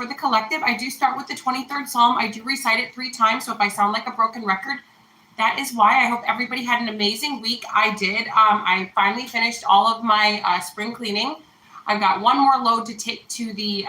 for the collective, I do start with the 23rd Psalm. I do recite it 3 times, so if I sound like a broken record, that is why. I hope everybody had an amazing week. I did. I finally finished all of my spring cleaning. I've got one more load to take to the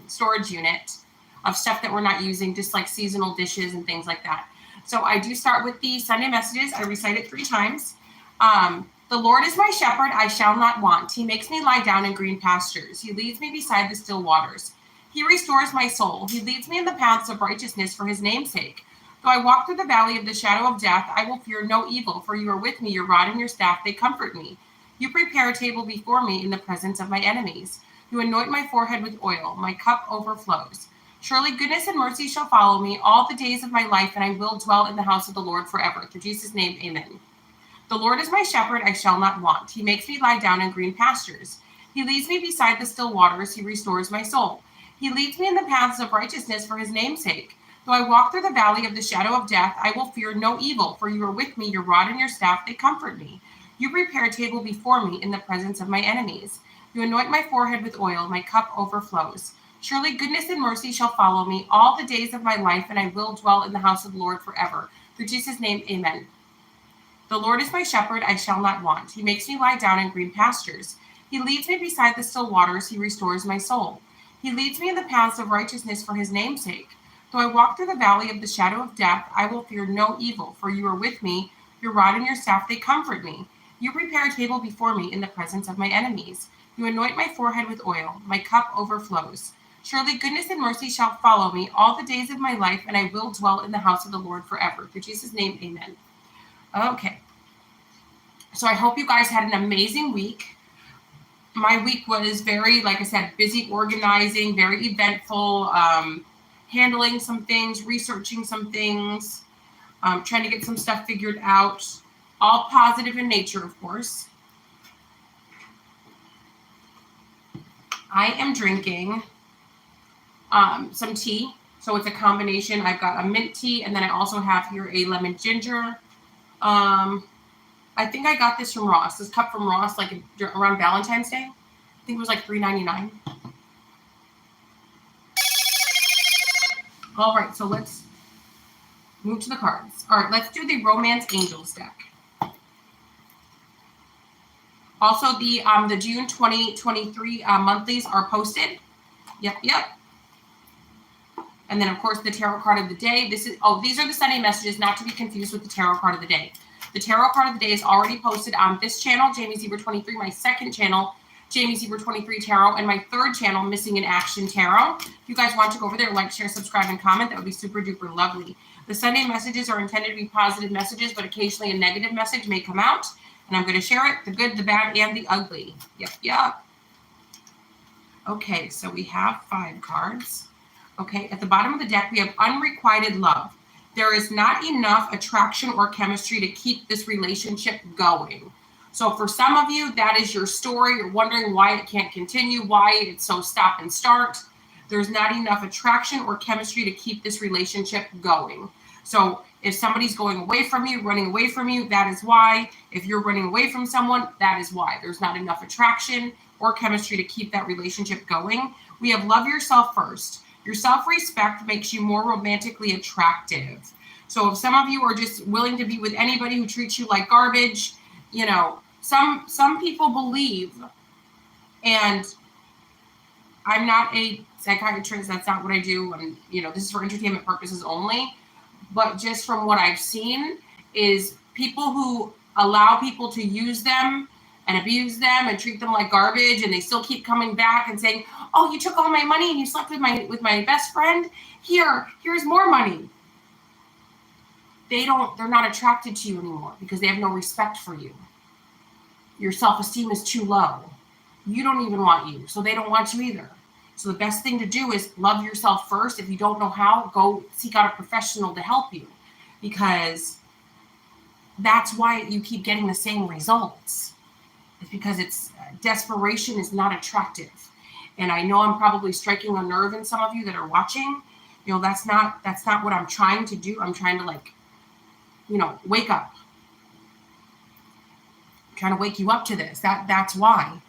storage unit of stuff that we're not using, just like seasonal dishes and things like that. So I do start with the Sunday messages. I recite it 3 times. The Lord is my shepherd, I shall not want. He makes me lie down in green pastures. He leads me beside the still waters. He restores my soul. He leads me in the paths of righteousness for his name's sake. Though I walk through the valley of the shadow of death, I will fear no evil, for you are with me, your rod and your staff, they comfort me. You prepare a table before me in the presence of my enemies. You anoint my forehead with oil. My cup overflows. Surely goodness and mercy shall follow me all the days of my life, and I will dwell in the house of the Lord forever. Through Jesus' name, amen. The Lord is my shepherd, I shall not want. He makes me lie down in green pastures. He leads me beside the still waters. He restores my soul. He leads me in the paths of righteousness for his name's sake. Though I walk through the valley of the shadow of death, I will fear no evil, for you are with me, your rod and your staff, they comfort me. You prepare a table before me in the presence of my enemies. You anoint my forehead with oil, my cup overflows. Surely goodness and mercy shall follow me all the days of my life, and I will dwell in the house of the Lord forever. Through Jesus' name, amen. The Lord is my shepherd, I shall not want. He makes me lie down in green pastures. He leads me beside the still waters. He restores my soul. He leads me in the paths of righteousness for his name's sake. Though I walk through the valley of the shadow of death, I will fear no evil, for you are with me. Your rod and your staff, they comfort me. You prepare a table before me in the presence of my enemies. You anoint my forehead with oil. My cup overflows. Surely goodness and mercy shall follow me all the days of my life, and I will dwell in the house of the Lord forever. Through Jesus' name, amen. Okay. So I hope you guys had an amazing week. My week was very, like I said, busy organizing, very eventful, handling some things, researching some things, trying to get some stuff figured out, all positive in nature, of course. I am drinking some tea. So it's a combination. I've got a mint tea, and then I also have here a lemon ginger. I think I got this from Ross, this cup from Ross, like around Valentine's Day. I think it was like $3.99. All right, so let's move to the cards. All right, let's do the Romance Angels deck. Also, the June 2023 monthlies are posted. Yep. And then, of course, the tarot card of the day. These are the Sunday messages, not to be confused with the tarot card of the day. The tarot card of the day is already posted on this channel, Jamie Zebra 23, my second channel, Jamie Zebra 23 Tarot, and my third channel, Missing in Action Tarot. If you guys want to go over there, like, share, subscribe, and comment, that would be super duper lovely. The Sunday messages are intended to be positive messages, but occasionally a negative message may come out, and I'm going to share it, the good, the bad, and the ugly. Yep. Okay, so we have 5 cards. Okay, at the bottom of the deck, we have unrequited love. There is not enough attraction or chemistry to keep this relationship going. So for some of you, that is your story. You're wondering why it can't continue, why it's so stop and start. There's not enough attraction or chemistry to keep this relationship going. So if somebody's going away from you, running away from you, that is why. If you're running away from someone, that is why. There's not enough attraction or chemistry to keep that relationship going. We have love yourself first. Your self-respect makes you more romantically attractive. So if some of you are just willing to be with anybody who treats you like garbage, you know, some people believe, and I'm not a psychiatrist, that's not what I do, and, you know, this is for entertainment purposes only, but just from what I've seen is people who allow people to use them and abuse them and treat them like garbage, and they still keep coming back and saying, oh, you took all my money and you slept with my best friend. Here's more money. They're not attracted to you anymore because they have no respect for you. Your self-esteem is too low. You don't even want you, so they don't want you either. So the best thing to do is love yourself first. If you don't know how, go seek out a professional to help you, because that's why you keep getting the same results. It's because desperation is not attractive. And I know I'm probably striking a nerve in some of you that are watching. You know, that's not what I'm trying to do. I'm trying to, wake up. I'm trying to wake you up to this. That's why.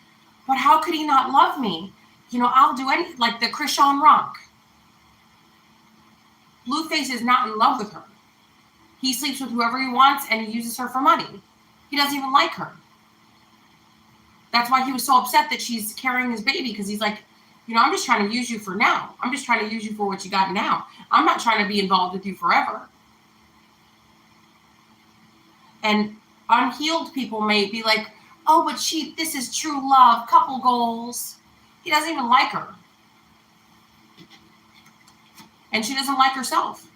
But how could he not love me? You know, I'll do like the Krishan Rock. Blueface is not in love with her. He sleeps with whoever he wants and he uses her for money. He doesn't even like her. That's why he was so upset that she's carrying his baby, because he's like, you know, I'm just trying to use you for now. I'm just trying to use you for what you got now. I'm not trying to be involved with you forever. And unhealed people may be like, oh, but this is true love, couple goals. He doesn't even like her. And she doesn't like herself.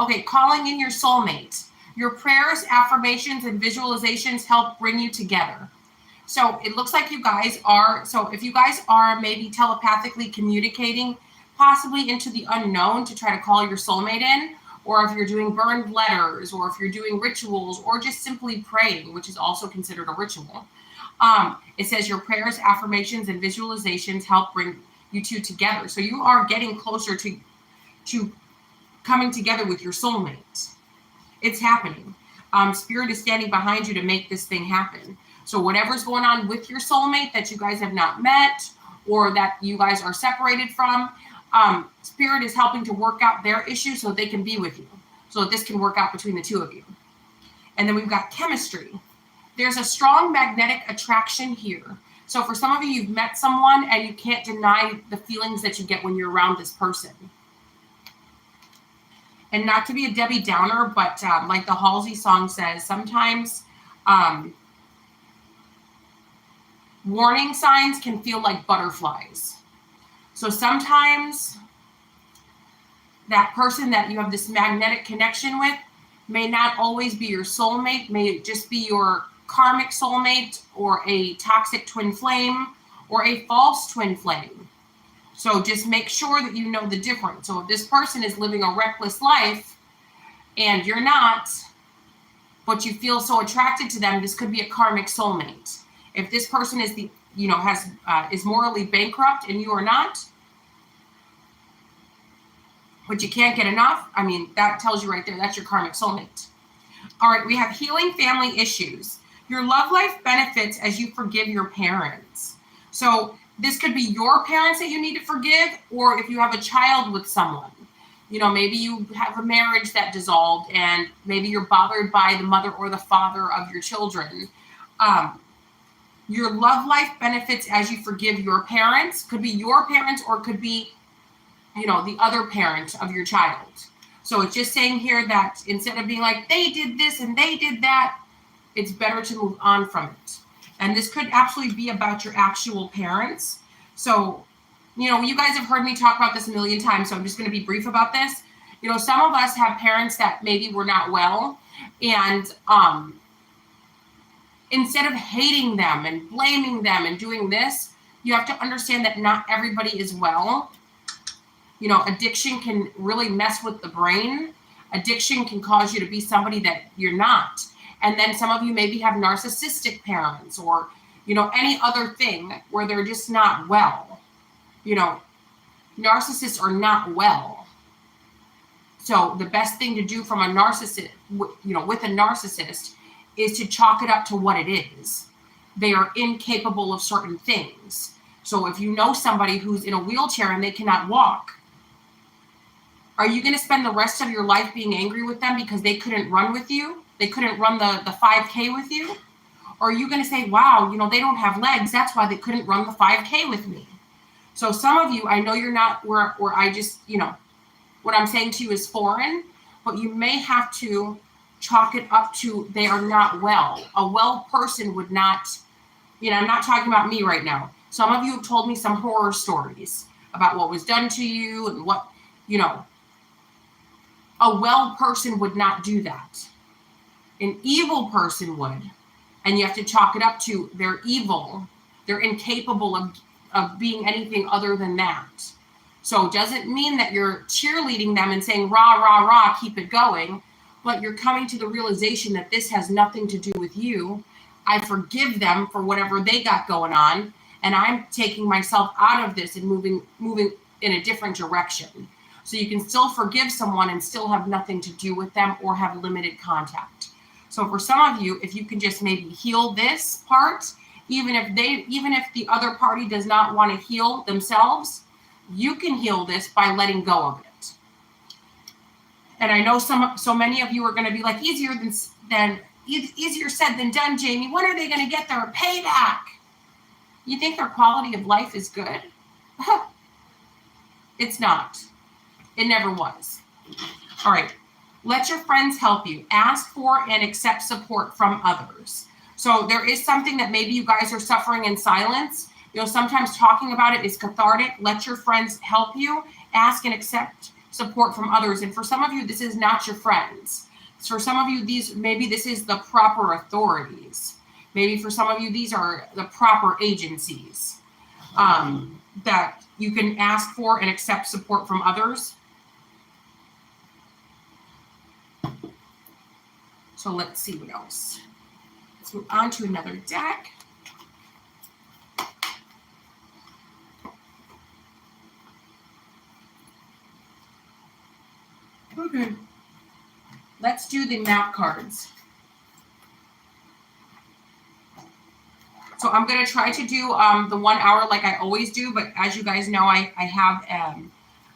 Okay, calling in your soulmate. Your prayers, affirmations, and visualizations help bring you together. So it looks like you guys are, so if you guys are maybe telepathically communicating, possibly into the unknown to try to call your soulmate in, or if you're doing burned letters, or if you're doing rituals, or just simply praying, which is also considered a ritual. It says your prayers, affirmations, and visualizations help bring you two together. So you are getting closer to coming together with your soulmate. It's happening. Spirit is standing behind you to make this thing happen. So whatever's going on with your soulmate that you guys have not met, or that you guys are separated from, Spirit is helping to work out their issues so they can be with you. So that this can work out between the two of you. And then we've got chemistry. There's a strong magnetic attraction here. So for some of you, you've met someone and you can't deny the feelings that you get when you're around this person. And not to be a Debbie Downer, but like the Halsey song says, sometimes warning signs can feel like butterflies. So sometimes that person that you have this magnetic connection with may not always be your soulmate, may just be your karmic soulmate, or a toxic twin flame, or a false twin flame. So just make sure that you know the difference. So if this person is living a reckless life and you're not, but you feel so attracted to them, this could be a karmic soulmate. If this person is is morally bankrupt and you are not, but you can't get enough, I mean, that tells you right there, that's your karmic soulmate. All right, we have healing family issues. Your love life benefits as you forgive your parents. So this could be your parents that you need to forgive, or if you have a child with someone. You know, maybe you have a marriage that dissolved and maybe you're bothered by the mother or the father of your children. Your love life benefits as you forgive your parents. Could be your parents, or could be, you know, the other parent of your child. So it's just saying here that instead of being like, they did this and they did that, it's better to move on from it. And this could absolutely be about your actual parents. So, you know, you guys have heard me talk about this a million times, so I'm just going to be brief about this. You know, some of us have parents that maybe were not well, and instead of hating them and blaming them and doing this, you have to understand that not everybody is well. You know, addiction can really mess with the brain. Addiction can cause you to be somebody that you're not. And then some of you maybe have narcissistic parents, or, you know, any other thing where they're just not well. You know, narcissists are not well. So the best thing to do from a narcissist, you know, with a narcissist, is to chalk it up to what it is. They are incapable of certain things. So if you know somebody who's in a wheelchair and they cannot walk, are you going to spend the rest of your life being angry with them because they couldn't run with you? They couldn't run the 5K with you? Or are you going to say, wow, you know, they don't have legs, that's why they couldn't run the 5K with me? So some of you, I know you're not where I just, you know, what I'm saying to you is foreign, but you may have to chalk it up to they are not well. A well person would not, you know, I'm not talking about me right now. Some of you have told me some horror stories about what was done to you and what, you know, a well person would not do that. An evil person would. And you have to chalk it up to they're evil. They're incapable of being anything other than that. So it doesn't mean that you're cheerleading them and saying, rah, rah, rah, keep it going. But you're coming to the realization that this has nothing to do with you. I forgive them for whatever they got going on. And I'm taking myself out of this and moving in a different direction. So you can still forgive someone and still have nothing to do with them or have limited contact. So for some of you, if you can just maybe heal this part, even if the other party does not want to heal themselves, you can heal this by letting go of it. And I know so many of you are going to be like, easier said than done, Jamie. When are they going to get their payback? You think their quality of life is good? It's not. It never was. All right. Let your friends help you. Ask for and accept support from others. So there is something that maybe you guys are suffering in silence. You know, sometimes talking about it is cathartic. Let your friends help you. Ask and accept support from others. And for some of you, this is not your friends. For some of you, maybe this is the proper authorities. Maybe for some of you, these are the proper agencies that you can ask for and accept support from others. So let's see what else. Let's move on to another deck. Okay. Let's do the map cards. So I'm going to try to do the 1 hour like I always do, but as you guys know, I have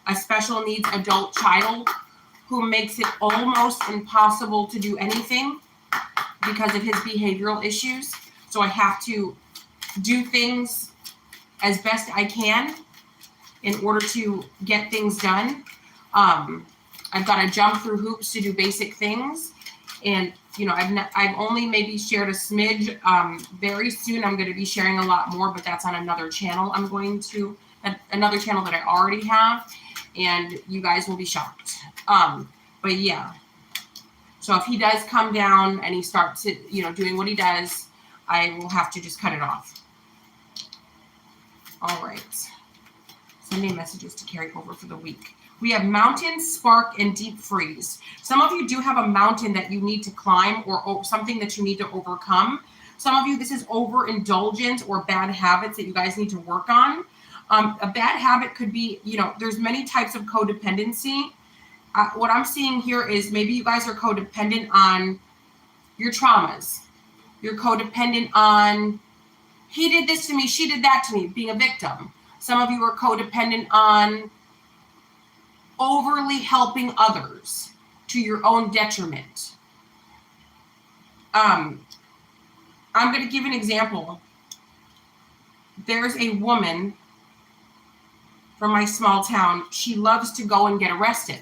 a special needs adult child who makes it almost impossible to do anything because of his behavioral issues. So I have to do things as best I can in order to get things done. I've got to jump through hoops to do basic things. And, you know, I've only maybe shared a smidge. Very soon I'm going to be sharing a lot more, but that's on another channel. Another channel that I already have, and you guys will be shocked. But yeah, so if he does come down and he starts, doing what he does, I will have to just cut it off. All right. Sending messages to carry over for the week. We have mountain, spark, and deep freeze. Some of you do have a mountain that you need to climb or something that you need to overcome. Some of you, this is overindulgence or bad habits that you guys need to work on. A bad habit could be, there's many types of codependency. What I'm seeing here is maybe you guys are codependent on your traumas. You're codependent on, he did this to me, she did that to me, being a victim. Some of you are codependent on overly helping others to your own detriment. I'm going to give an example. There's a woman from my small town. She loves to go and get arrested.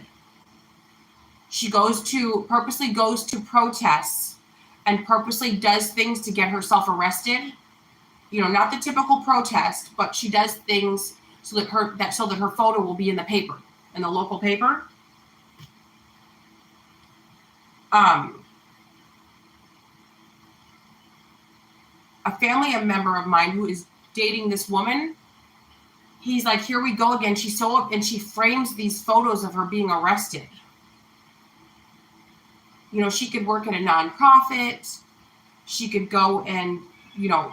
She purposely goes to protests and purposely does things to get herself arrested. Not the typical protest, but she does things so that her photo will be in the paper, in the local paper. A family member of mine who is dating this woman, he's like, here we go again. And she frames these photos of her being arrested. She could work at a nonprofit. She could go and,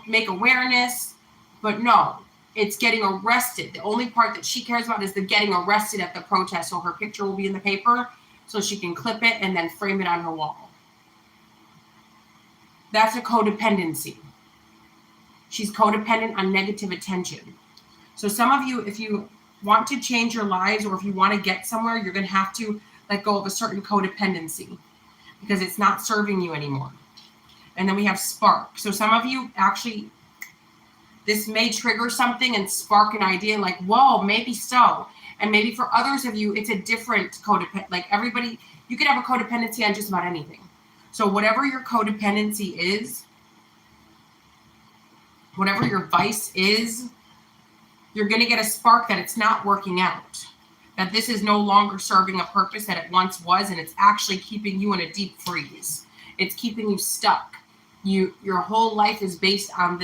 make awareness. But no, it's getting arrested. The only part that she cares about is the getting arrested at the protest. So her picture will be in the paper so she can clip it and then frame it on her wall. That's a codependency. She's codependent on negative attention. So some of you, if you want to change your lives or if you want to get somewhere, you're going to have to let go of a certain codependency because it's not serving you anymore. And then we have spark. So some of you actually, this may trigger something and spark an idea like, whoa, maybe so. And maybe for others of you, it's a different codependent. Like everybody, you could have a codependency on just about anything. So whatever your codependency is, whatever your vice is, you're going to get a spark that it's not working out, that this is no longer serving a purpose that it once was, and it's actually keeping you in a deep freeze. It's keeping you stuck. Your whole life is based on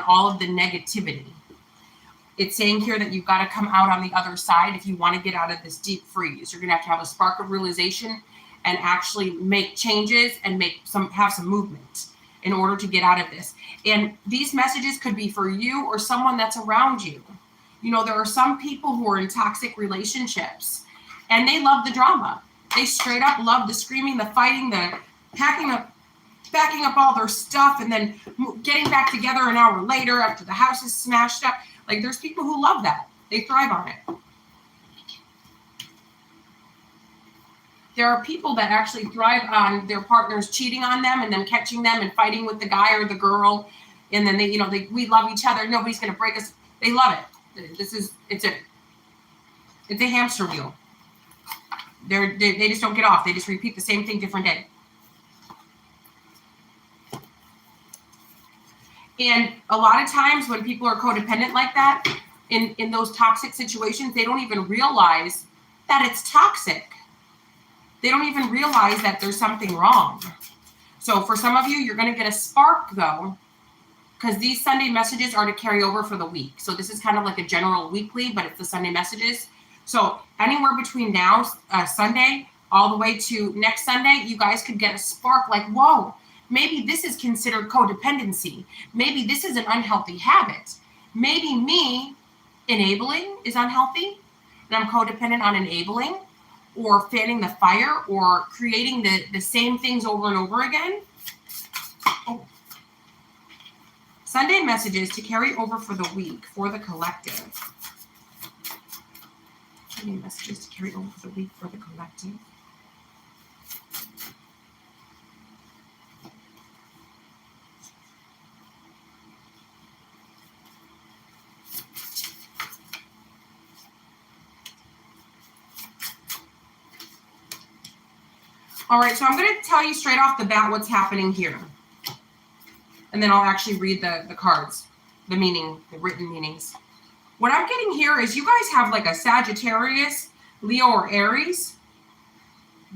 all of the negativity. It's saying here that you've got to come out on the other side if you want to get out of this deep freeze. You're going to have a spark of realization and actually make changes and have some movement in order to get out of this. And these messages could be for you or someone that's around you. There are some people who are in toxic relationships and they love the drama. They straight up love the screaming, the fighting, the backing up all their stuff and then getting back together an hour later after the house is smashed up. Like there's people who love that. They thrive on it. there are people that actually thrive on their partners cheating on them and them catching them and fighting with the guy or the girl. And then we love each other. Nobody's going to break us. They love it. It's a hamster wheel. They just don't get off. They just repeat the same thing different day. And a lot of times when people are codependent like that, in those toxic situations, they don't even realize that it's toxic. They don't even realize that there's something wrong. So for some of you, you're going to get a spark though, because these Sunday messages are to carry over for the week. So this is kind of like a general weekly, but it's the Sunday messages. So anywhere between now, Sunday, all the way to next Sunday, you guys could get a spark like, whoa, maybe this is considered codependency. Maybe this is an unhealthy habit. Maybe me enabling is unhealthy, and I'm codependent on enabling, or fanning the fire, or creating the same things over and over again. Oh. Sunday messages to carry over for the week for the collective. Sunday messages to carry over for the week for the collective. All right, so I'm going to tell you straight off the bat what's happening here. And then I'll actually read the cards, the written meanings. What I'm getting here is you guys have like a Sagittarius, Leo, or Aries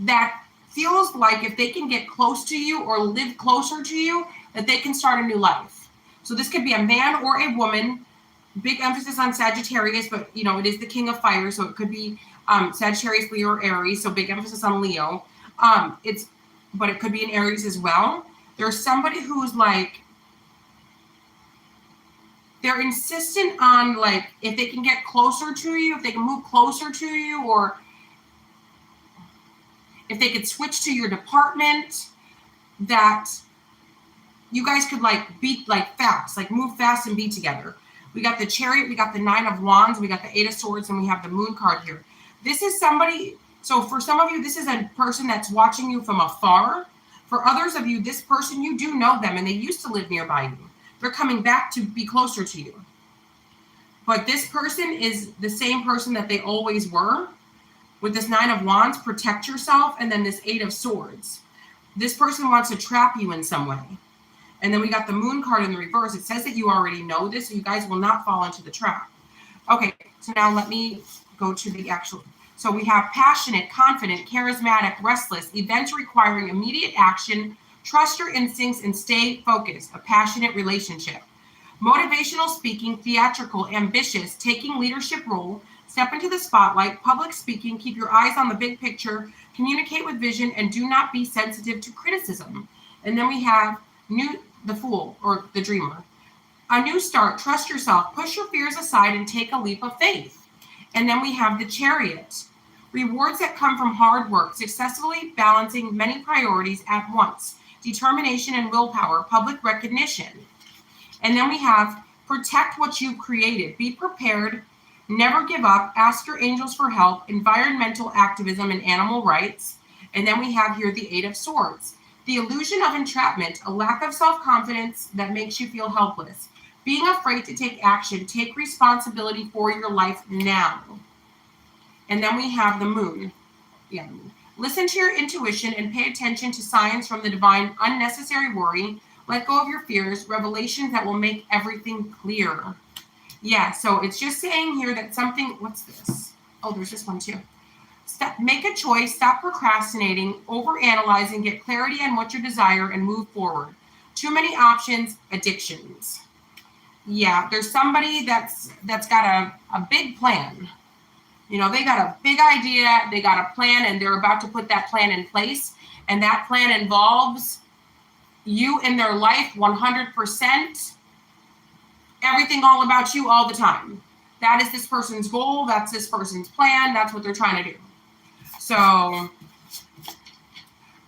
that feels like if they can get close to you or live closer to you, that they can start a new life. So this could be a man or a woman. Big emphasis on Sagittarius, but it is the king of fire, so it could be Sagittarius, Leo, or Aries. So big emphasis on Leo. But it could be an Aries as well. There's somebody who's like, they're insistent on like, if they can get closer to you, if they can move closer to you, or if they could switch to your department, that you guys could like be like fast, like move fast and be together. We got the Chariot, we got the Nine of Wands, we got the Eight of Swords, and we have the Moon card here. This is somebody. So for some of you, this is a person that's watching you from afar. For others of you, this person, you do know them and they used to live nearby you. They're coming back to be closer to you. But this person is the same person that they always were. With this Nine of Wands, protect yourself, and then this Eight of Swords. This person wants to trap you in some way. And then we got the Moon card in the reverse. It says that you already know this, so you guys will not fall into the trap. Okay, so now let me go to the actual. So we have passionate, confident, charismatic, restless, events requiring immediate action, trust your instincts and stay focused, a passionate relationship. Motivational speaking, theatrical, ambitious, taking leadership role, step into the spotlight, public speaking, keep your eyes on the big picture, communicate with vision, and do not be sensitive to criticism. And then we have the Fool, or the Dreamer. A new start, trust yourself, push your fears aside and take a leap of faith. And then we have the Chariot. Rewards that come from hard work, successfully balancing many priorities at once. Determination and willpower, public recognition. And then we have protect what you've created. Be prepared, never give up, ask your angels for help, environmental activism and animal rights. And then we have here the Eight of Swords. The illusion of entrapment, a lack of self-confidence that makes you feel helpless. Being afraid to take action, take responsibility for your life now. And then we have the Moon. Yeah. Listen to your intuition and pay attention to signs from the divine, unnecessary worry. Let go of your fears, revelations that will make everything clear. Yeah, so it's just saying here that something, what's this? Oh, there's this one too. Make a choice, stop procrastinating, overanalyzing, get clarity on what you desire, and move forward. Too many options, addictions. Yeah, there's somebody that's got a big plan. They got a big idea, they got a plan, and they're about to put that plan in place. And that plan involves you in their life 100%, everything all about you all the time. That is this person's goal, that's this person's plan, that's what they're trying to do. So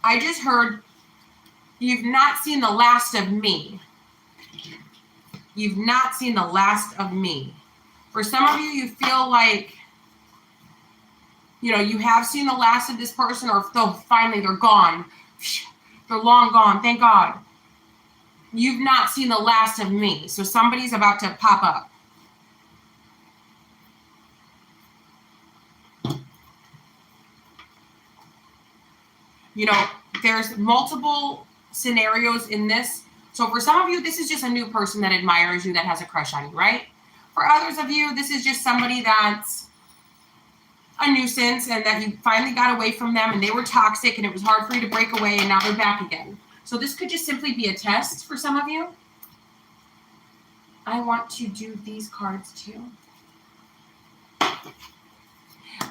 I just heard, you've not seen the last of me. You've not seen the last of me. For some of you, you feel like, you have seen the last of this person, or finally they're gone. They're long gone, thank God. You've not seen the last of me, so somebody's about to pop up. There's multiple scenarios in this. So for some of you, this is just a new person that admires you, that has a crush on you, right? For others of you, this is just somebody that's a nuisance and that you finally got away from them and they were toxic and it was hard for you to break away and now they're back again. So this could just simply be a test for some of you. I want to do these cards too.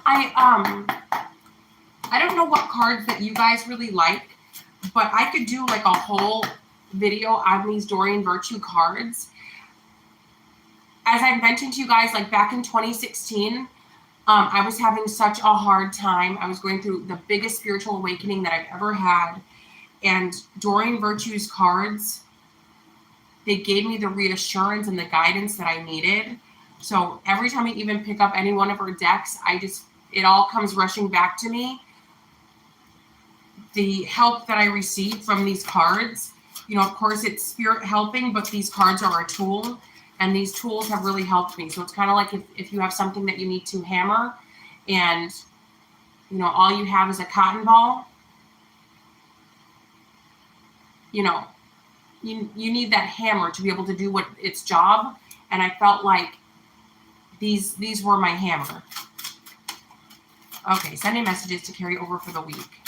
I don't know what cards that you guys really like, but I could do like a whole video on these Doreen Virtue cards. As I mentioned to you guys, like back in 2016, I was having such a hard time. I was going through the biggest spiritual awakening that I've ever had. And Doreen Virtue's cards, they gave me the reassurance and the guidance that I needed. So every time I even pick up any one of her decks, it all comes rushing back to me. The help that I receive from these cards, of course it's spirit helping, but these cards are a tool, and these tools have really helped me. So it's kind of like if you have something that you need to hammer and, all you have is a cotton ball, you need that hammer to be able to do its job. And I felt like these were my hammer. Okay, sending messages to carry over for the week.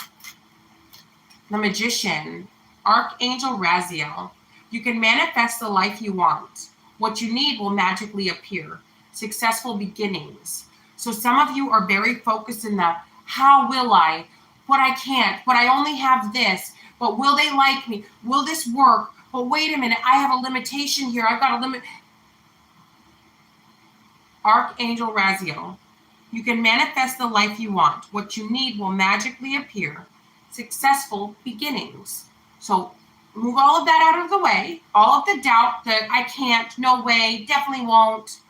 The Magician, Archangel Raziel. You can manifest the life you want. What you need will magically appear. Successful beginnings. So some of you are very focused in the how will I, but I can't, but I only have this, but will they like me? Will this work? But wait a minute, I have a limitation here. I've got a limit. Archangel Raziel. You can manifest the life you want. What you need will magically appear. Successful beginnings. So move all of that out of the way, all of the doubt that I can't, no way, definitely won't,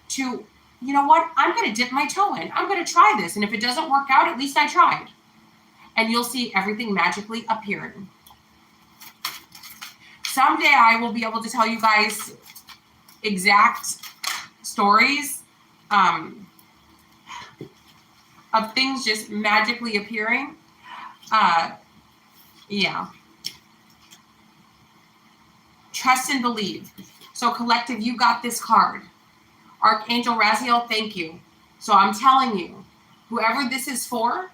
to, you know what, I'm going to dip my toe in. I'm going to try this. And if it doesn't work out, at least I tried. And you'll see everything magically appearing. Someday I will be able to tell you guys exact stories of things just magically appearing. Yeah. Trust and believe. So collective, you got this card. Archangel Raziel, thank you. So I'm telling you, whoever this is for,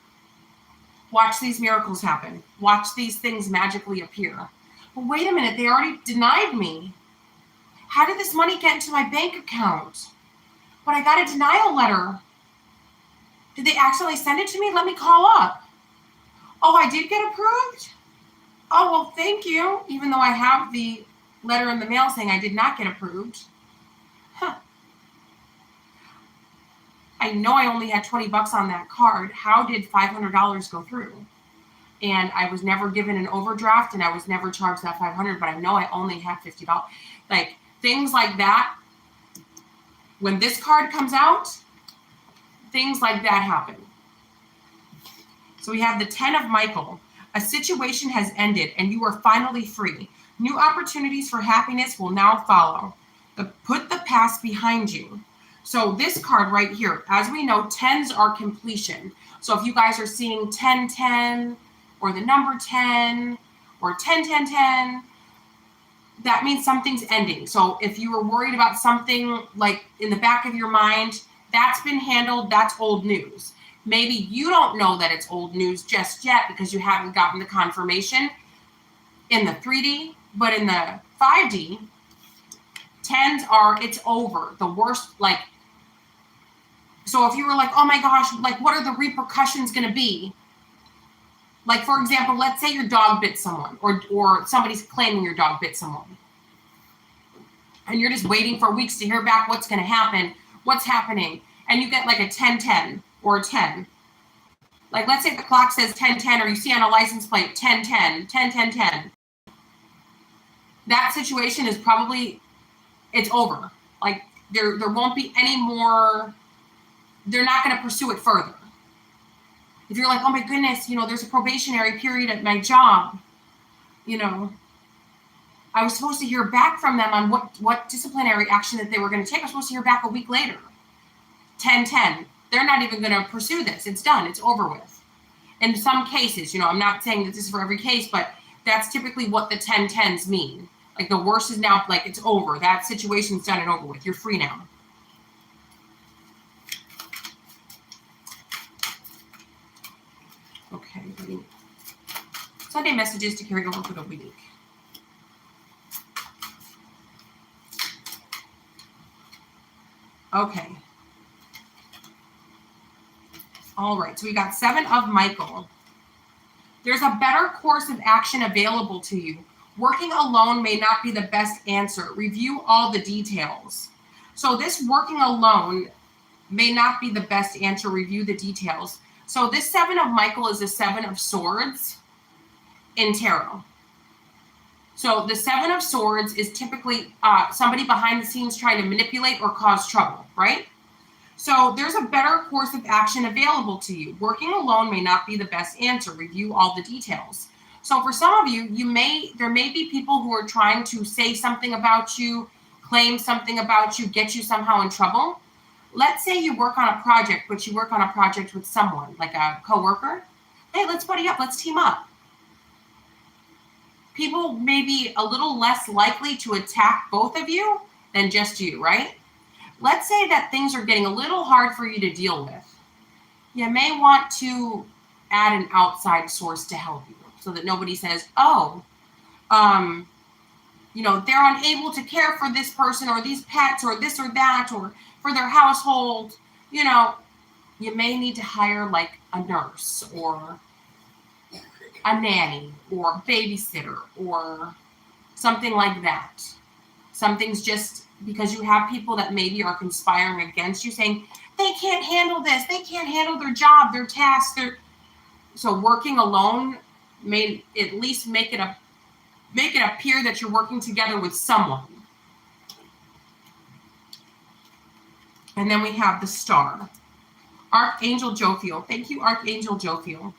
watch these miracles happen. Watch these things magically appear. But wait a minute, they already denied me. How did this money get into my bank account? But I got a denial letter. Did they accidentally send it to me? Let me call up. Oh, I did get approved? Oh, well, thank you. Even though I have the letter in the mail saying I did not get approved. Huh. I know I only had $20 on that card. How did $500 go through? And I was never given an overdraft and I was never charged that $500, but I know I only had $50. Like things like that. When this card comes out, things like that happen. So we have the 10 of Michael. A situation has ended and you are finally free. New opportunities for happiness will now follow. Put the past behind you. So this card right here, as we know, 10s are completion. So if you guys are seeing 10-10 or the number 10 or 10-10-10, that means something's ending. So if you were worried about something like in the back of your mind, that's been handled. That's old news. Maybe you don't know that it's old news just yet because you haven't gotten the confirmation in the 3D, but in the 5D, 10s are, it's over. The worst, like, so if you were like, oh my gosh, like what are the repercussions going to be? Like, for example, let's say your dog bit someone or somebody's claiming your dog bit someone. And you're just waiting for weeks to hear back what's going to happen, what's happening. And you get like a 10-10 or a 10. Like, let's say the clock says 10-10 or you see on a license plate 10-10, 10-10-10. That situation is probably, it's over. Like, there won't be any more, they're not going to pursue it further. If you're like, oh my goodness, there's a probationary period at my job, I was supposed to hear back from them on what disciplinary action that they were going to take. I was supposed to hear back a week later. 10-10. They're not even going to pursue this. It's done. It's over with. In some cases, I'm not saying that this is for every case, but that's typically what the 10-10s mean. Like the worst is now, like it's over. That situation's done and over with. You're free now. Okay. Sunday messages to carry over for the week. Okay. All right, so we got 7 of Michael. There's a better course of action available to you. Working alone may not be the best answer. Review all the details. So this working alone may not be the best answer. Review the details. So this 7 of Michael is a 7 of Swords in tarot. So the 7 of Swords is typically somebody behind the scenes trying to manipulate or cause trouble, right? So there's a better course of action available to you. Working alone may not be the best answer. Review all the details. So for some of you, there may be people who are trying to say something about you, claim something about you, get you somehow in trouble. Let's say you work on a project, but you work on a project with someone, like a coworker. Hey, let's buddy up. Let's team up. People may be a little less likely to attack both of you than just you, right? Let's say that things are getting a little hard for you to deal with. You may want to add an outside source to help you so that nobody says, oh, they're unable to care for this person or these pets or this or that or for their household. You may need to hire like a nurse or a nanny or a babysitter or something like that. Something's just because you have people that maybe are conspiring against you saying they can't handle this, they can't handle their job, their tasks, so working alone may at least make it appear that you're working together with someone. And then we have the Star. Archangel Jophiel. Thank you, Archangel Jophiel.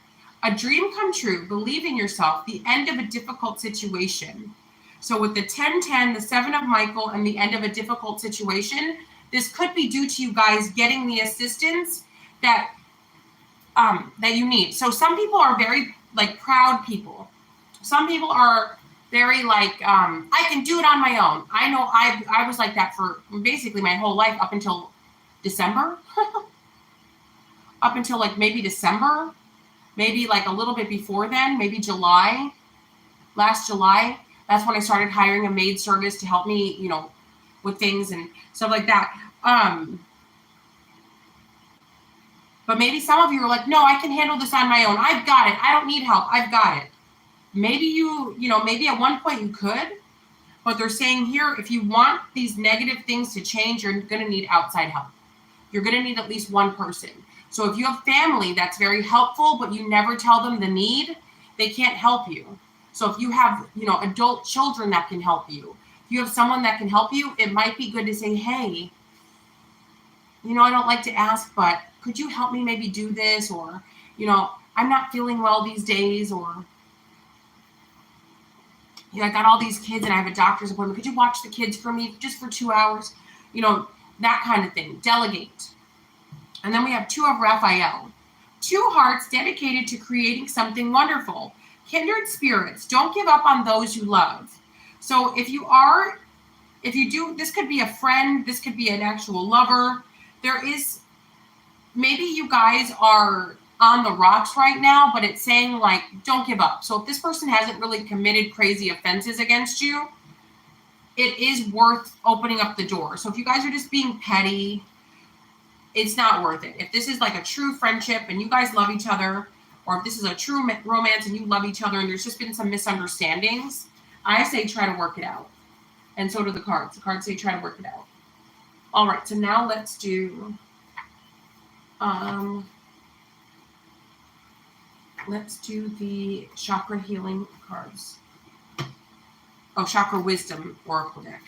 A dream come true. Believe in yourself. The end of a difficult situation. So with the 10-10, the 7 of Michael, and the end of a difficult situation, this could be due to you guys getting the assistance that you need. So some people are very proud people. Some people are very I can do it on my own. I know I was like that for basically my whole life up until December. Up until maybe December, maybe a little bit before then, maybe July, last July. That's when I started hiring a maid service to help me, with things and stuff like that. But maybe some of you are like, no, I can handle this on my own. I've got it. I don't need help. I've got it. Maybe maybe at one point you could, but they're saying here, if you want these negative things to change, you're going to need outside help. You're going to need at least one person. So if you have family that's very helpful, but you never tell them the need, they can't help you. So if you have, adult children that can help you, if you have someone that can help you, it might be good to say, hey, I don't like to ask, but could you help me maybe do this? Or, I'm not feeling well these days, or, I got all these kids and I have a doctor's appointment. Could you watch the kids for me just for 2 hours? That kind of thing. Delegate. And then we have 2 of Raphael. 2 hearts dedicated to creating something wonderful. Kindred spirits, don't give up on those you love. So if you do, this could be a friend, this could be an actual lover. Maybe you guys are on the rocks right now, but it's saying don't give up. So if this person hasn't really committed crazy offenses against you, it is worth opening up the door. So if you guys are just being petty, it's not worth it. If this is a true friendship and you guys love each other, or if this is a true romance and you love each other and there's just been some misunderstandings, I say try to work it out. And so do the cards. The cards say try to work it out. All right, so now let's do the chakra healing cards. Oh, chakra wisdom oracle deck.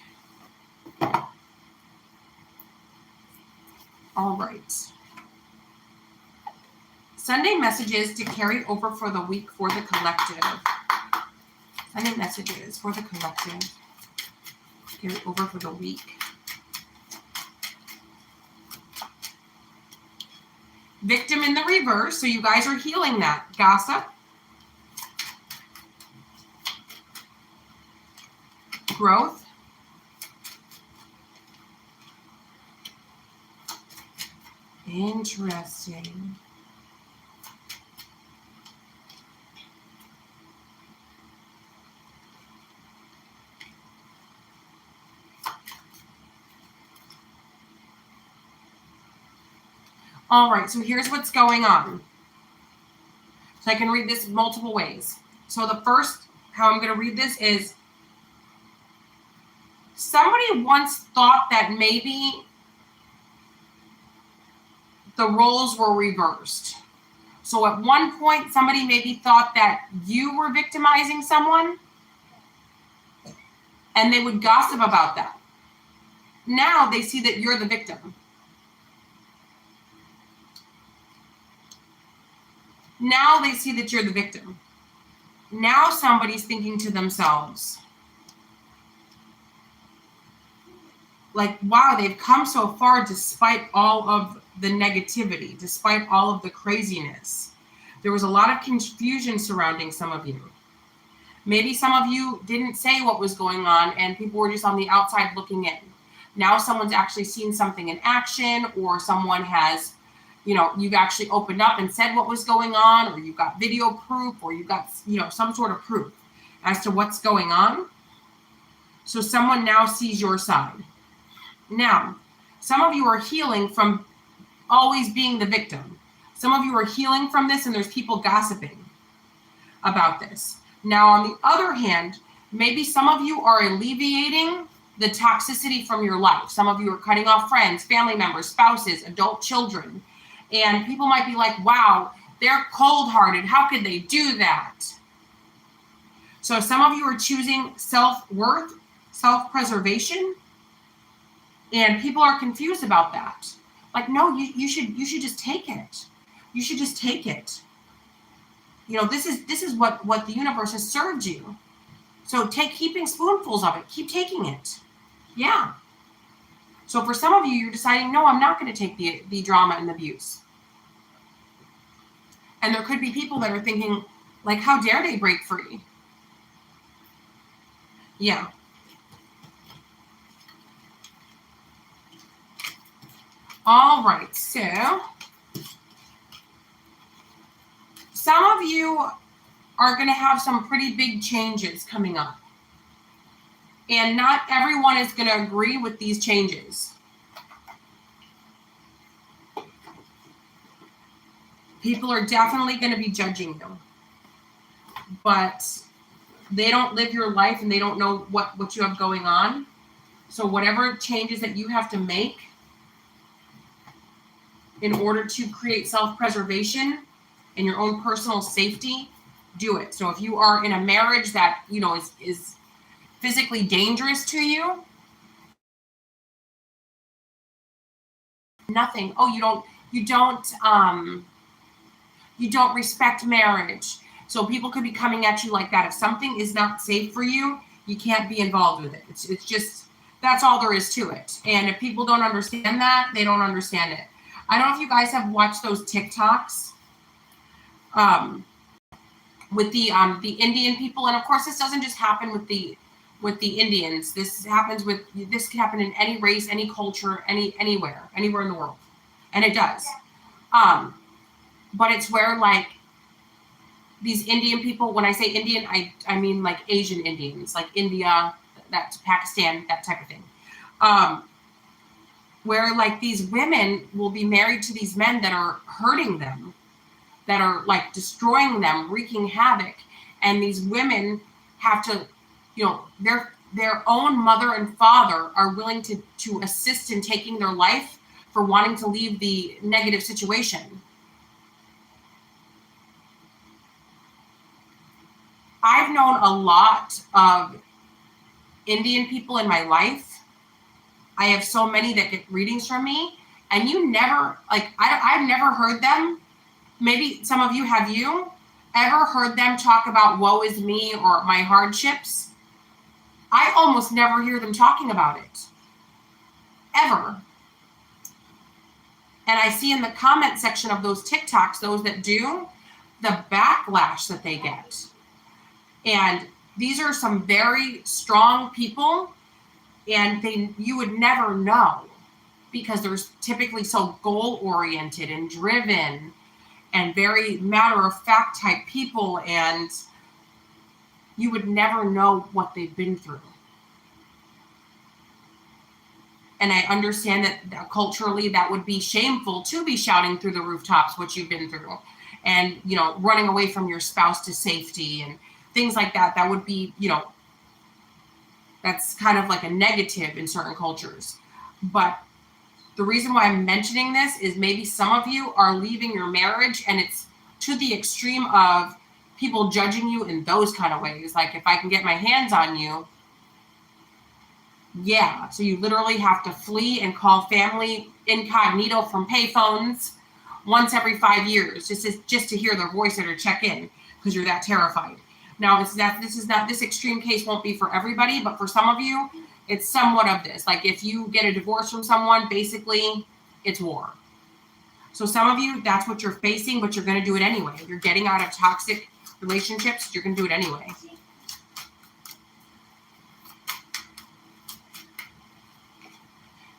All right. Sunday messages to carry over for the week for the collective. Sunday messages for the collective. Carry over for the week. Victim in the reverse. So you guys are healing that. Gossip. Growth. Interesting. All right, so here's what's going on. So I can read this multiple ways. So the first, how I'm going to read this is, somebody once thought that maybe the roles were reversed. So at one point, somebody maybe thought that you were victimizing someone, and they would gossip about that. Now they see that you're the victim. Now they see that you're the victim. Now somebody's thinking to themselves, like, wow, they've come so far despite all of the negativity, despite all of the craziness. There was a lot of confusion surrounding some of you. Maybe some of you didn't say what was going on and people were just on the outside looking in. Now someone's actually seen something in action, or someone has, you've actually opened up and said what was going on, or you've got video proof, or you've got, some sort of proof as to what's going on. So someone now sees your side. Now, some of you are healing from always being the victim. Some of you are healing from this, and there's people gossiping about this. Now, on the other hand, maybe some of you are alleviating the toxicity from your life. Some of you are cutting off friends, family members, spouses, adult children. And people might be like, wow, they're cold-hearted. How could they do that? So some of you are choosing self-worth, self-preservation, and people are confused about that. Like, no, you should just take it. You should just take it. This is what the universe has served you. So keep heaping spoonfuls of it. Keep taking it. Yeah. So for some of you, you're deciding, no, I'm not going to take the drama and the abuse. And there could be people that are thinking, like, how dare they break free? Yeah. All right, so some of you are going to have some pretty big changes coming up. And not everyone is going to agree with these changes. People are definitely going to be judging you. But they don't live your life and they don't know what you have going on. So whatever changes that you have to make in order to create self-preservation and your own personal safety, do it. So if you are in a marriage that, is physically dangerous to you, nothing. Oh, you don't respect marriage. So people could be coming at you like that. If something is not safe for you, you can't be involved with it. It's just, that's all there is to it. And if people don't understand that, they don't understand it. I don't know if you guys have watched those TikToks with the Indian people. And of course, this doesn't just happen with the Indians. This can happen in any race, any culture, anywhere in the world. And it does. But it's where, like, these Indian people, when I say Indian, I mean like Asian Indians, like India, Pakistan, that type of thing. Where, like, these women will be married to these men that are hurting them, that are, like, destroying them, wreaking havoc. And these women have to, their own mother and father are willing to assist in taking their life for wanting to leave the negative situation. I've known a lot of Indian people in my life. I have so many that get readings from me, and you never, like, I've never heard them maybe some of you, have you ever heard them talk about woe is me or my hardships? I almost never hear them talking about it. Ever. And I see in the comment section of those TikToks, those that do, the backlash that they get. And these are some very strong people, and you would never know, because they're typically so goal-oriented and driven and very matter-of-fact type people, and you would never know what they've been through. And I understand that culturally that would be shameful to be shouting through the rooftops what you've been through, and, you know, running away from your spouse to safety and things like that. That would be, you know, that's kind of like a negative in certain cultures. But the reason why I'm mentioning this is maybe some of you are leaving your marriage and it's to the extreme of people judging you in those kind of ways. Like, if I can get my hands on you, yeah. So you literally have to flee and call family incognito from payphones once every 5 years, just to hear their voice or check in, because you're that terrified. Now, this extreme case won't be for everybody, but for some of you, it's somewhat of this. Like, if you get a divorce from someone, basically it's war. So some of you, that's what you're facing, but you're going to do it anyway. You're getting out of toxic relationships. You're going to do it anyway.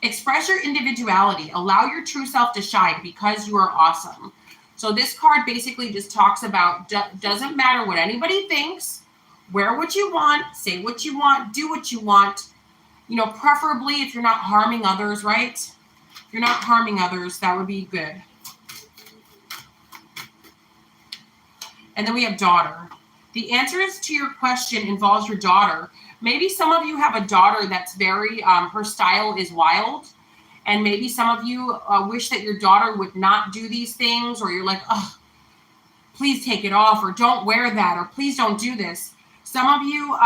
Express your individuality. Allow your true self to shine because you are awesome. So this card basically just talks about, doesn't matter what anybody thinks, wear what you want, say what you want, do what you want. You know, preferably if you're not harming others, right? If you're not harming others, that would be good. And then we have daughter. The answers to your question involves your daughter. Maybe some of you have a daughter that's very, her style is wild. And maybe some of you wish that your daughter would not do these things, or you're like, oh, please take it off, or don't wear that, or please don't do this. Some of you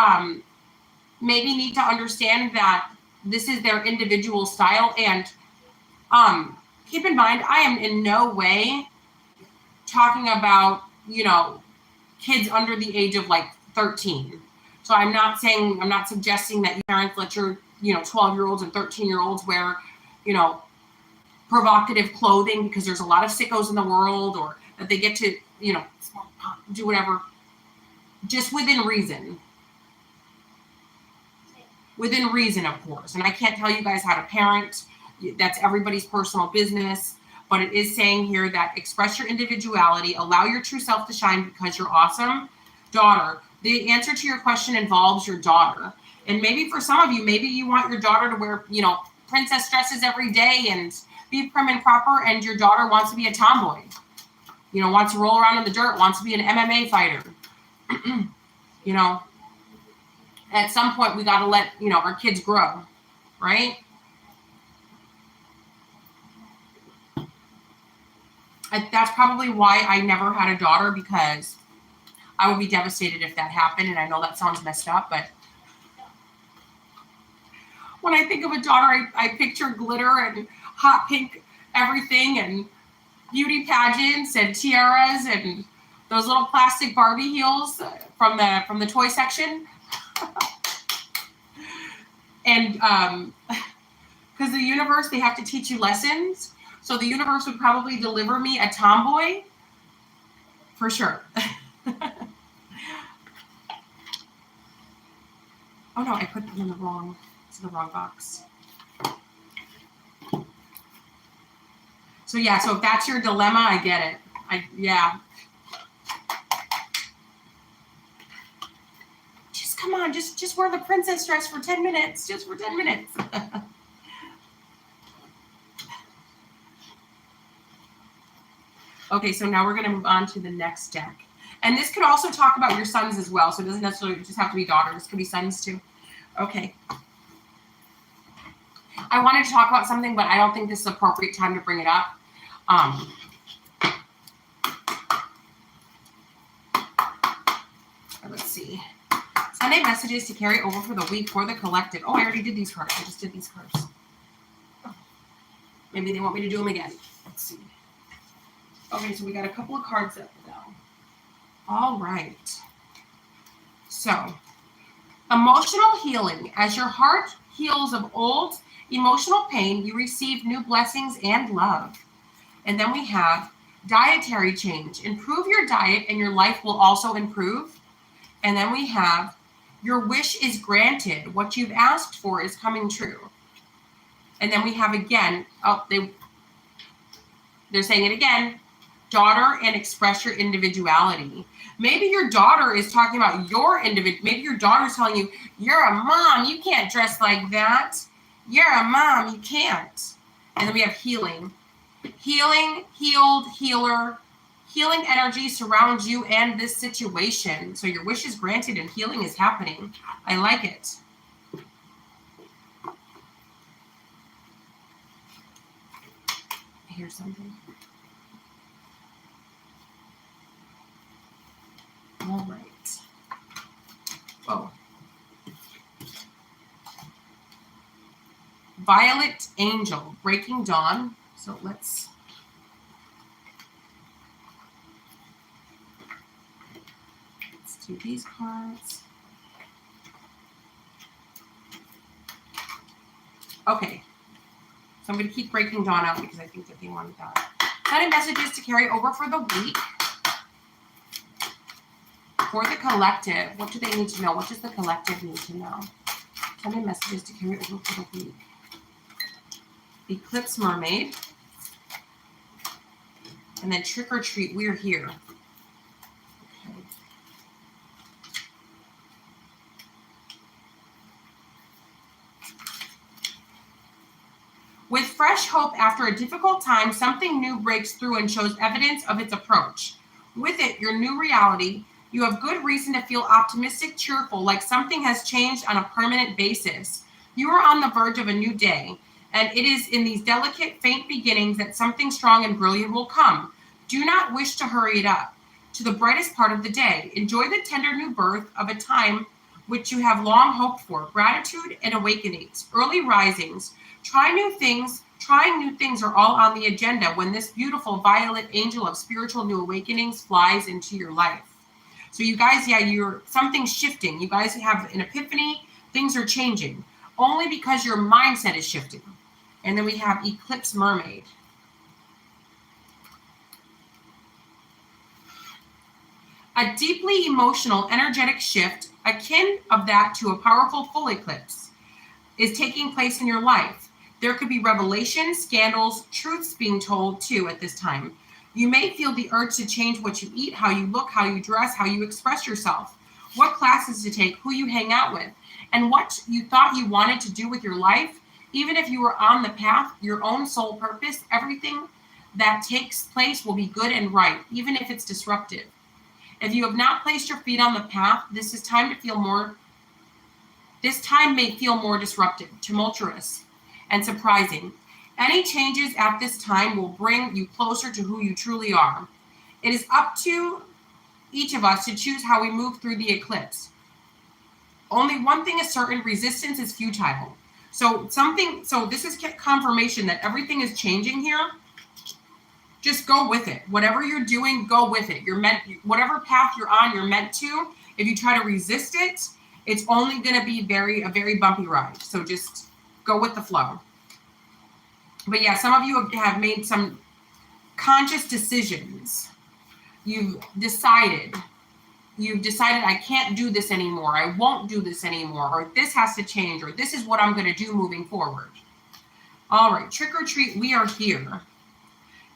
maybe need to understand that this is their individual style. And keep in mind, I am in no way talking about, you know, kids under the age of like 13. So I'm not suggesting that parents let your, you know, 12-year-olds and 13-year-olds wear, you know, provocative clothing, because there's a lot of sickos in the world, or that they get to, you know, do whatever, just within reason. Within reason, of course. And I can't tell you guys how to parent. That's everybody's personal business. But it is saying here that express your individuality, allow your true self to shine because you're awesome. Daughter. The answer to your question involves your daughter. And maybe for some of you, maybe you want your daughter to wear, you know, princess dresses every day and be prim and proper, and your daughter wants to be a tomboy. You know, wants to roll around in the dirt, wants to be an MMA fighter. You know, at some point we got to let, you know, our kids grow, right? That's probably why I never had a daughter, because I would be devastated if that happened. And I know that sounds messed up, but when I think of a daughter, I picture glitter and hot pink everything, and beauty pageants and tiaras and those little plastic Barbie heels from the toy section. And because the universe, they have to teach you lessons. So the universe would probably deliver me a tomboy for sure. Oh no, I put them in the wrong box. So yeah, so if that's your dilemma, I get it. Yeah. Just come on, just wear the princess dress for 10 minutes, just for 10 minutes. Okay, so now we're going to move on to the next deck. And this could also talk about your sons as well. So it doesn't necessarily just have to be daughters. It could be sons too. Okay. I wanted to talk about something, but I don't think this is the appropriate time to bring it up. Let's see. Sunday messages to carry over for the week for the collective. Oh, I already did these cards. I just did these cards. Maybe they want me to do them again. Let's see. Okay, so we got a couple of cards up now. All right. So, emotional healing. As your heart heals of old emotional pain, you receive new blessings and love. And then we have dietary change. Improve your diet and your life will also improve. And then we have your wish is granted. What you've asked for is coming true. And then we have again, they're saying it again, daughter, and express your individuality. Maybe your daughter is talking about your maybe your daughter's telling you, you're a mom, you can't dress like that. You're a mom, you can't. And then we have healing. Healing, healed, healer. Healing energy surrounds you and this situation. So your wish is granted and healing is happening. I like it. Here's something. All right. Oh. Violet Angel, Breaking Dawn. So let's do these cards. Okay. So I'm going to keep Breaking Dawn out because I think that they wanted that. Sending messages to carry over for the week. For the collective, what do they need to know? What does the collective need to know? Sending messages to carry over for the week. Eclipse Mermaid. And then Trick or Treat, we're here. Okay. With fresh hope after a difficult time, something new breaks through and shows evidence of its approach. With it, your new reality, you have good reason to feel optimistic, cheerful, like something has changed on a permanent basis. You are on the verge of a new day, and it is in these delicate, faint beginnings that something strong and brilliant will come. Do not wish to hurry it up to the brightest part of the day. Enjoy the tender new birth of a time which you have long hoped for. Gratitude and awakenings, early risings, trying new things are all on the agenda when this beautiful violet angel of spiritual new awakenings flies into your life. So you guys, something's shifting. You guys have an epiphany. Things are changing only because your mindset is shifting. And then we have Eclipse Mermaid. A deeply emotional, energetic shift, akin of that to a powerful full eclipse, is taking place in your life. There could be revelations, scandals, truths being told too at this time. You may feel the urge to change what you eat, how you look, how you dress, how you express yourself, what classes to take, who you hang out with, and what you thought you wanted to do with your life. Even if you were on the path, your own soul purpose, everything that takes place will be good and right, even if it's disruptive. If you have not placed your feet on the path, this time may feel more disruptive, tumultuous, and surprising. Any changes at this time will bring you closer to who you truly are. It is up to each of us to choose how we move through the eclipse. Only one thing is certain: resistance is futile. So this is confirmation that everything is changing here. Just go with it. Whatever you're doing, go with it. Whatever path you're on, you're meant to. If you try to resist it, it's only going to be a very bumpy ride. So just go with the flow. But yeah, some of you have made some conscious decisions. You've decided I can't do this anymore. I won't do this anymore. Or this has to change. Or this is what I'm going to do moving forward. All right, Trick or Treat, we are here.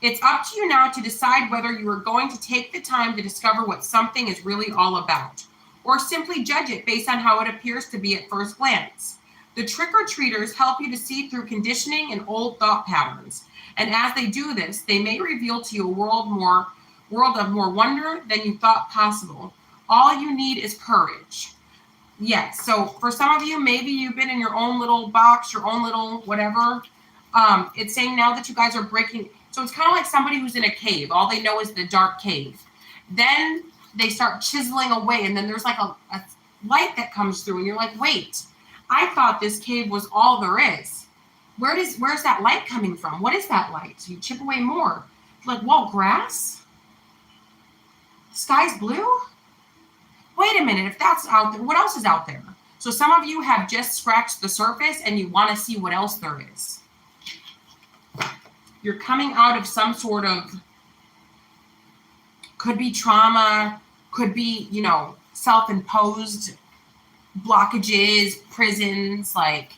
It's up to you now to decide whether you are going to take the time to discover what something is really all about, or simply judge it based on how it appears to be at first glance. The trick-or-treaters help you to see through conditioning and old thought patterns. And as they do this, they may reveal to you a world of more wonder than you thought possible. All you need is courage. Yes, so for some of you, maybe you've been in your own little box, your own little whatever. It's saying now that you guys are breaking. So it's kind of like somebody who's in a cave. All they know is the dark cave. Then they start chiseling away, and then there's like a light that comes through, and you're like, wait, I thought this cave was all there is. Where's that light coming from? What is that light? So you chip away more. Like, whoa, grass? Sky's blue? Wait a minute, if that's out there, what else is out there? So some of you have just scratched the surface and you want to see what else there is. You're coming out of some sort of, could be trauma, could be, you know, self-imposed blockages, prisons, like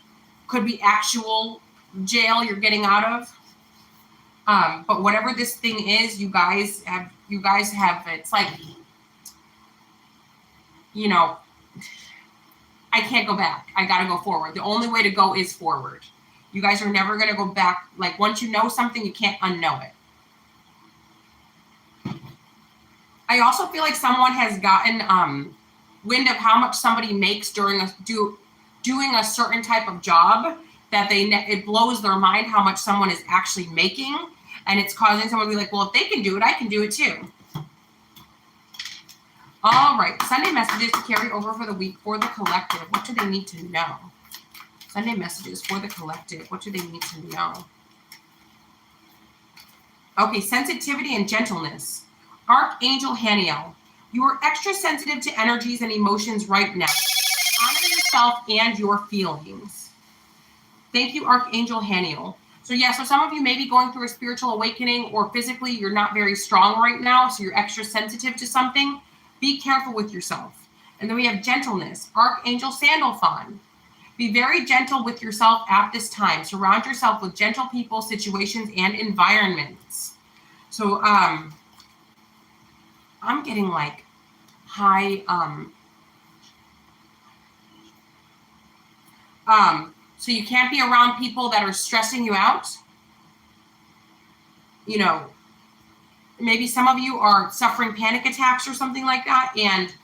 could be actual jail you're getting out of. But whatever this thing is, you guys have, it's like, you know, I can't go back. I got to go forward. The only way to go is forward. You guys are never going to go back. Like once you know something, you can't unknow it. I also feel like someone has gotten wind of how much somebody makes during doing a certain type of job that it blows their mind how much someone is actually making, and it's causing someone to be like, well, if they can do it, I can do it too. All right, Sunday messages to carry over for the week for the collective. What do they need to know? Sunday messages for the collective. What do they need to know? Okay, sensitivity and gentleness. Archangel Haniel, you are extra sensitive to energies and emotions right now. Honor yourself and your feelings. Thank you, Archangel Haniel. So yeah, so some of you may be going through a spiritual awakening, or physically you're not very strong right now, so you're extra sensitive to something. Be careful with yourself. And then we have gentleness. Archangel Sandalphon. Be very gentle with yourself at this time. Surround yourself with gentle people, situations, and environments. So I'm getting like high, so you can't be around people that are stressing you out. You know, maybe some of you are suffering panic attacks or something like that, and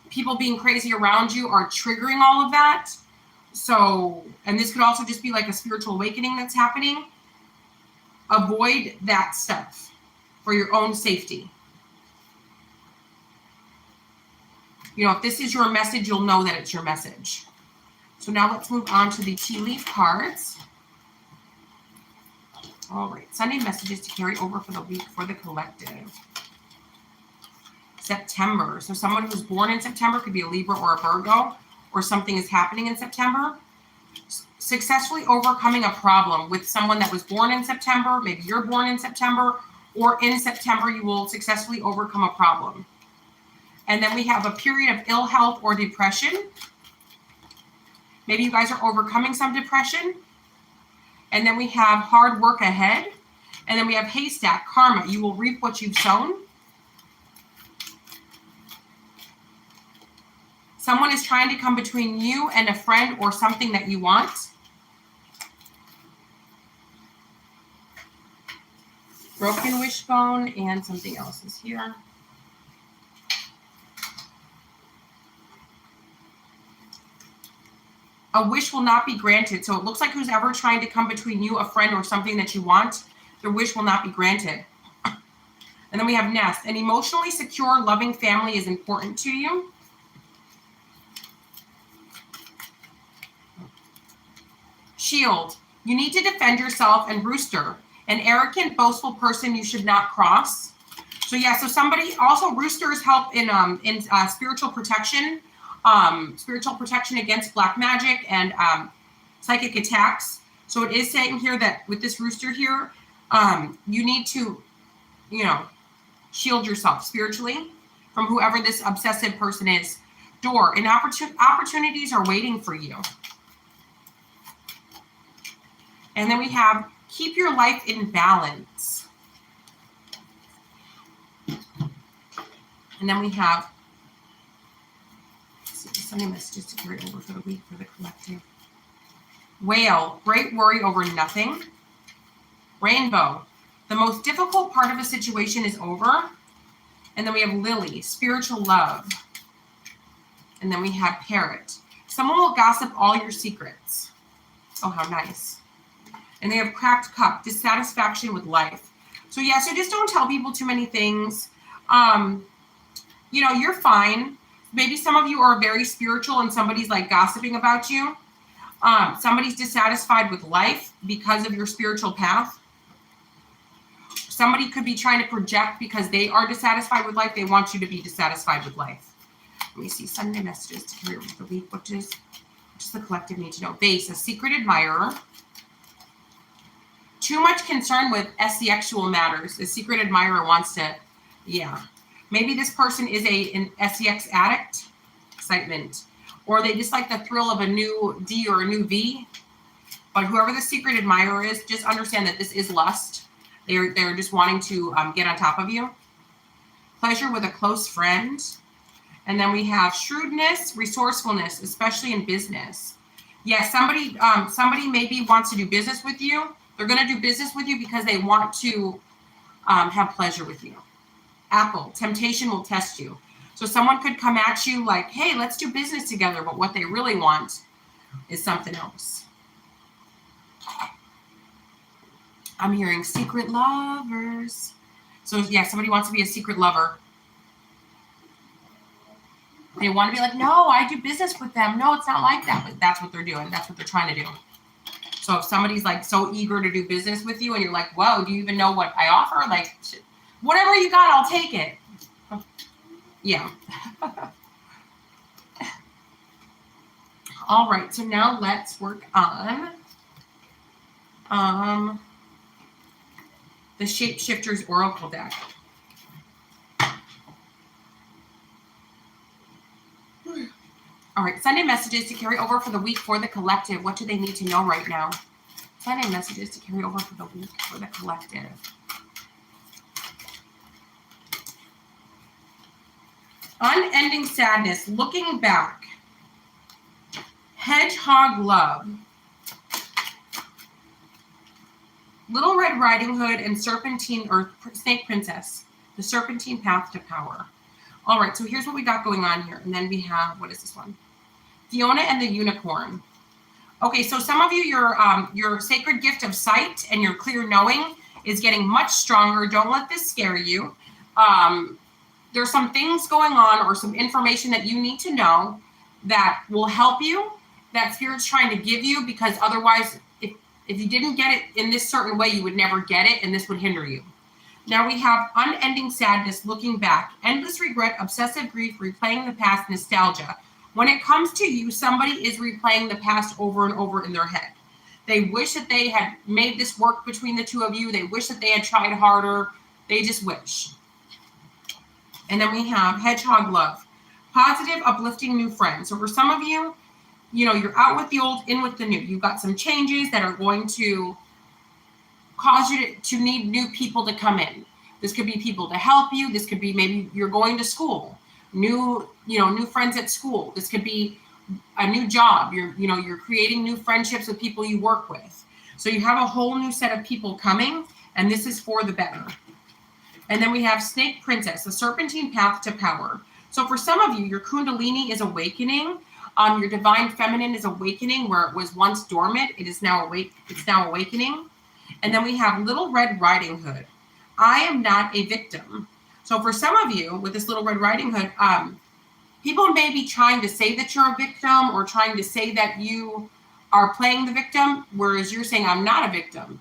people being crazy around you are triggering all of that. So, and this could also just be like a spiritual awakening that's happening. Avoid that stuff for your own safety. You know, if this is your message, you'll know that it's your message. So now let's move on to the tea leaf cards. All right, Sunday messages to carry over for the week for the collective. September. So someone who's born in September, could be a Libra or a Virgo, or something is happening in September. Successfully overcoming a problem with someone that was born in September. Maybe you're born in September, or in September you will successfully overcome a problem. And then we have a period of ill health or depression. Maybe you guys are overcoming some depression. And then we have hard work ahead. And then we have haystack, karma. You will reap what you've sown. Someone is trying to come between you and a friend or something that you want. Broken wishbone, and something else is here. A wish will not be granted. So it looks like who's ever trying to come between you, a friend, or something that you want, their wish will not be granted. And then we have nest. An emotionally secure, loving family is important to you. Shield. You need to defend yourself. And rooster. An arrogant, boastful person you should not cross. So yeah, so somebody, also roosters help in spiritual protection. Spiritual protection against black magic and psychic attacks. So it is saying here that with this rooster here, you need to, you know, shield yourself spiritually from whoever this obsessive person is. Door, and opportunities are waiting for you. And then we have keep your life in balance. And then we have Sunday messages to carry over for the week for the collective. Whale, great worry over nothing. Rainbow, the most difficult part of a situation is over. And then we have lily, spiritual love. And then we have parrot. Someone will gossip all your secrets. Oh, how nice. And they have cracked cup, dissatisfaction with life. So yeah, so just don't tell people too many things. You know, you're fine. Maybe some of you are very spiritual and somebody's like gossiping about you. Somebody's dissatisfied with life because of your spiritual path. Somebody could be trying to project because they are dissatisfied with life. They want you to be dissatisfied with life. Let me see. Sunday messages to carry over the week. What does the collective need to know? Vase, a secret admirer. Too much concern with sexual matters. A secret admirer wants to, yeah. Maybe this person is an sex addict. Excitement. Or they just like the thrill of a new D or a new V. But whoever the secret admirer is, just understand that this is lust. They're just wanting to get on top of you. Pleasure with a close friend. And then we have shrewdness, resourcefulness, especially in business. Yeah, somebody maybe wants to do business with you. They're going to do business with you because they want to have pleasure with you. Apple, temptation will test you. So someone could come at you like, hey, let's do business together. But what they really want is something else. I'm hearing secret lovers. So yeah, somebody wants to be a secret lover. They want to be like, no, I do business with them. No, it's not like that. But that's what they're doing. That's what they're trying to do. So if somebody's like so eager to do business with you and you're like, whoa, do you even know what I offer? Like, whatever you got, I'll take it. Yeah. All right. So now let's work on the Shapeshifters Oracle deck. All right, Sunday messages to carry over for the week for the collective. What do they need to know right now? Sunday messages to carry over for the week for the collective. Unending sadness, looking back. Hedgehog love. Little Red Riding Hood and Serpentine or Snake Princess. The Serpentine Path to Power. All right, so here's what we got going on here. And then we have, what is this one? Fiona and the Unicorn. Okay, so some of you, your sacred gift of sight and your clear knowing is getting much stronger. Don't let this scare you. There's some things going on or some information that you need to know that will help you, that Spirit's trying to give you, because otherwise, if you didn't get it in this certain way, you would never get it, and this would hinder you. Now we have unending sadness, looking back, endless regret, obsessive grief, replaying the past, nostalgia. When it comes to you, somebody is replaying the past over and over in their head. They wish that they had made this work between the two of you. They wish that they had tried harder. They just wish. And then we have hedgehog love, positive, uplifting new friends. So for some of you, you're out with the old, in with the new. You've got some changes that are going to cause you to need new people to come in. This could be people to help you. This could be maybe you're going to school, new friends at school. This could be a new job. You're creating new friendships with people you work with. So you have a whole new set of people coming, and this is for the better. And then we have Snake Princess, the Serpentine Path to Power. So for some of you, your Kundalini is awakening. Your Divine Feminine is awakening where it was once dormant. It is now awake. It's now awakening. And then we have Little Red Riding Hood. I am not a victim. So for some of you with this Little Red Riding Hood, people may be trying to say that you're a victim or trying to say that you are playing the victim, whereas you're saying I'm not a victim.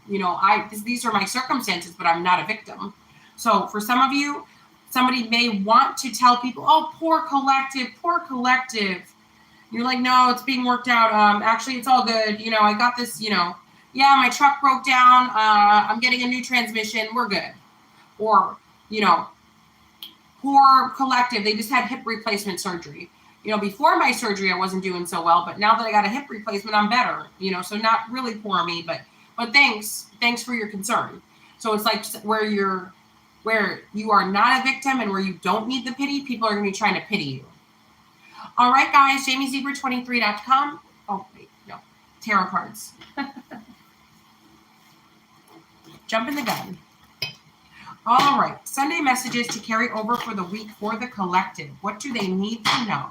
These are my circumstances, but I'm not a victim. So for some of you, somebody may want to tell people, oh, poor collective, poor collective. You're like, no, it's being worked out. Actually, it's all good. I got this, yeah, my truck broke down. I'm getting a new transmission. We're good. Or, poor collective. They just had hip replacement surgery. Before my surgery, I wasn't doing so well, but now that I got a hip replacement, I'm better. So not really poor me, but thanks for your concern. So it's like where you are not a victim and where you don't need the pity, people are going to be trying to pity you. All right, guys, JamieZebra23.com. Oh, wait, no, tarot cards. Jump in the gun. All right, Sunday messages to carry over for the week for the collective. What do they need to know?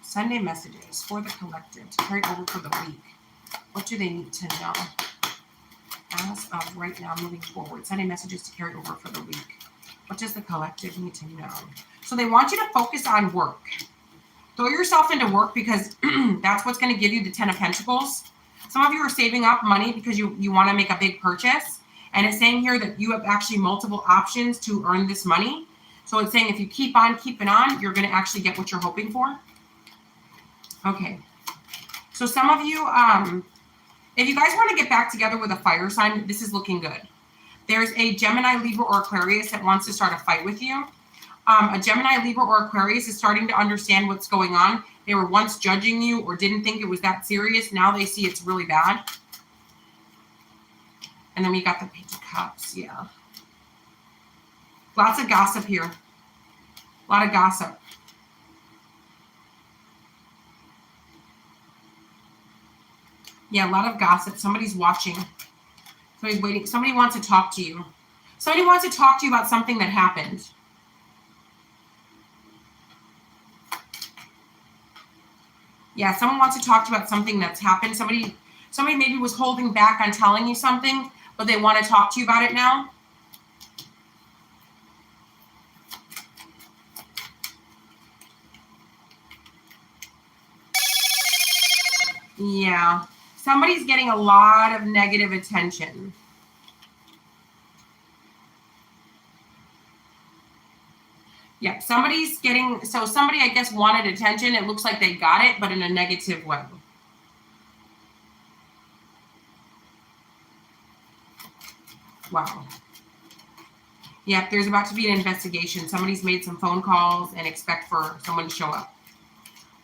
Sunday messages for the collective to carry over for the week. What do they need to know? As of right now, moving forward. Sunday messages to carry over for the week. What does the collective need to know? So they want you to focus on work. Throw yourself into work because that's what's going to give you the 10 of Pentacles. Some of you are saving up money because you want to make a big purchase. And it's saying here that you have actually multiple options to earn this money. So it's saying if you keep on keeping on, you're going to actually get what you're hoping for. Okay. So some of you, if you guys want to get back together with a fire sign, this is looking good. There's a Gemini, Libra, or Aquarius that wants to start a fight with you. A Gemini, Libra, or Aquarius is starting to understand what's going on. They were once judging you or didn't think it was that serious. Now they see it's really bad. And then we got the Page of Cups. Yeah. Lots of gossip here. A lot of gossip. Yeah, a lot of gossip. Somebody's watching. Somebody's waiting. Somebody wants to talk to you. Somebody wants to talk to you about something that happened. Yeah, someone wants to talk to you about something that's happened. Somebody maybe was holding back on telling you something, but they want to talk to you about it now. Yeah. Somebody's getting a lot of negative attention. Yeah, somebody's getting, so somebody, I guess, wanted attention. It looks like they got it, but in a negative way. Wow. Yeah, there's about to be an investigation. Somebody's made some phone calls and expect for someone to show up.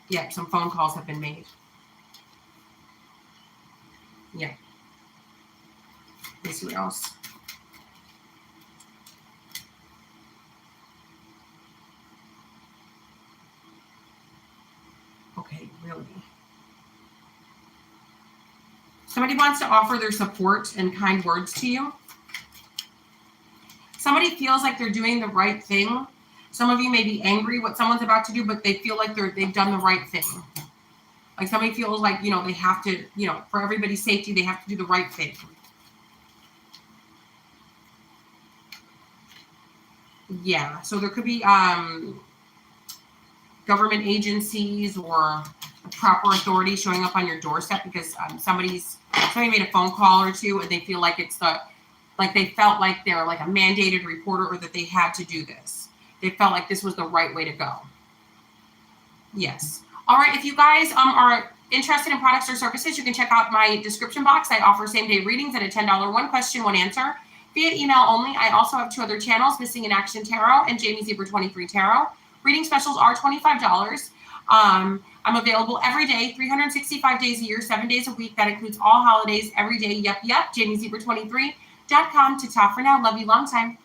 Yeah, some phone calls have been made. Yeah. Let's see what else. Okay, really. Somebody wants to offer their support and kind words to you. Somebody feels like they're doing the right thing. Some of you may be angry what someone's about to do, but they feel like they've done the right thing. Like somebody feels like, you know, they have to, you know, for everybody's safety, they have to do the right thing. Yeah, so there could be government agencies or proper authority showing up on your doorstep because somebody made a phone call or two and they feel like they felt like they're like a mandated reporter or that they had to do this. They felt like this was the right way to go. Yes. All right. If you guys are interested in products or services, you can check out my description box. I offer same-day readings at a $10 one question, one answer via email only. I also have 2 other channels, Missing in Action Tarot and Jamie Zebra 23 Tarot. Reading specials are $25. I'm available every day, 365 days a year, 7 days a week. That includes all holidays every day. Yep. JamieZebra23.com to top for now. Love you long time.